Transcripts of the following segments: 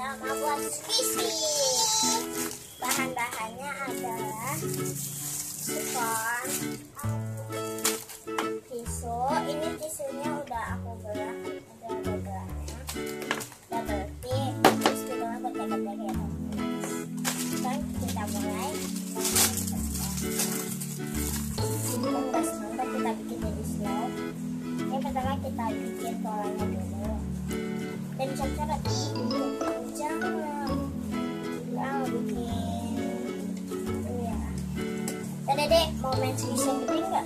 pertama buat squishy. Bahan-bahannya adalah spon, tisu. Ini tisunya udah aku belah, udah ada belahnya. Double tip, terus kita buat jaga-jaga ya. Sekarang kita mulai. Kita sebentar kita bikin jadi slow. Yang pertama kita bikin polanya dulu. Dan cara jangan bikin itu ya. Dan Dedek mau main squishy yang gede enggak?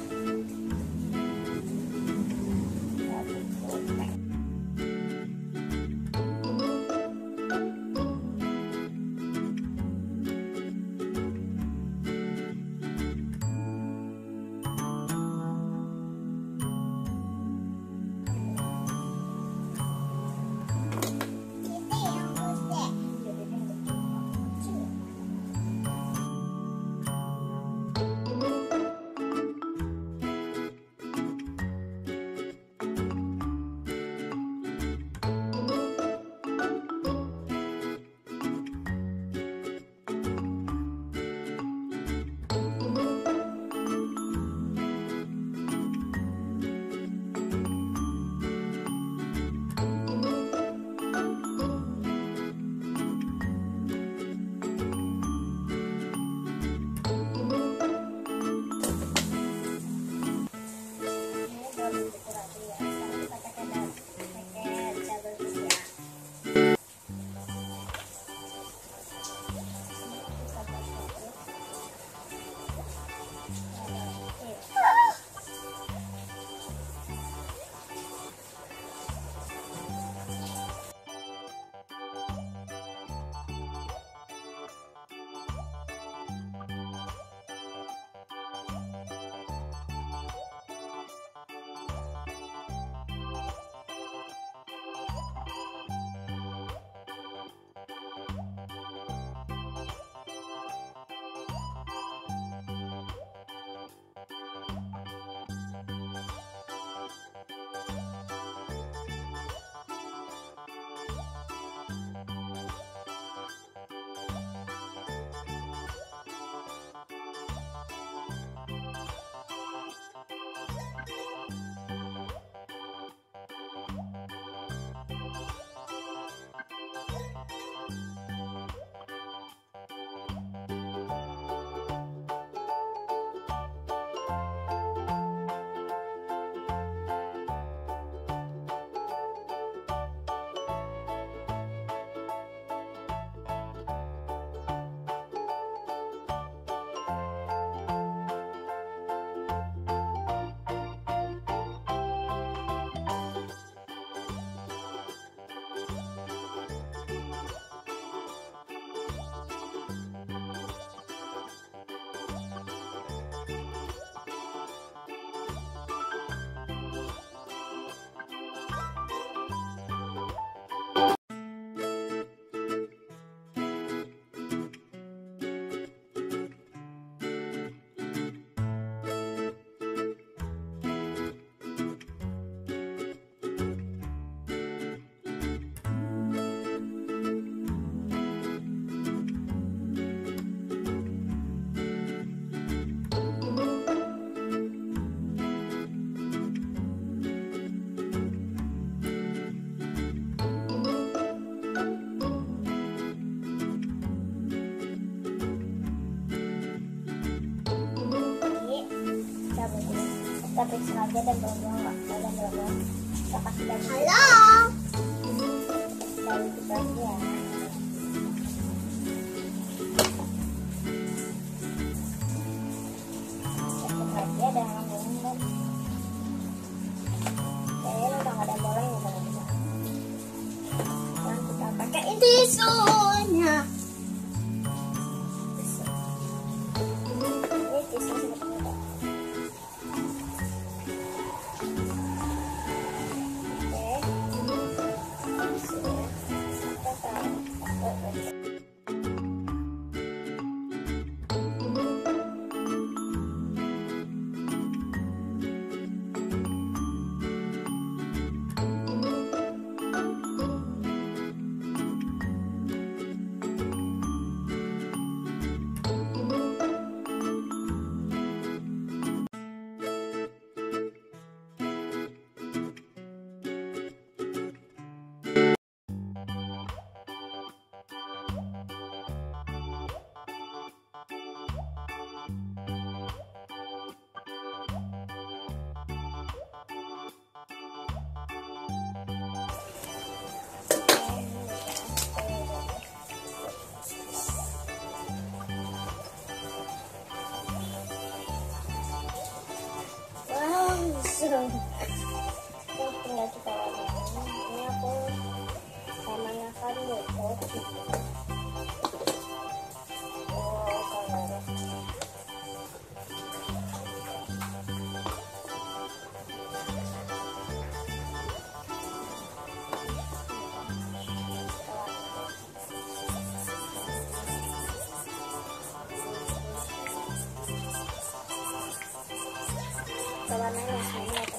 Kita periksa aja dan belum kita kasih lagi. Halo. Lalu kita ya. Cek lagi ada yang ngomong. Kayaknya udah nggak ada bola yang udah bisa. Sekarang kita pakai tisunya. Ini tisu sebetulnya. Warnanya semuanya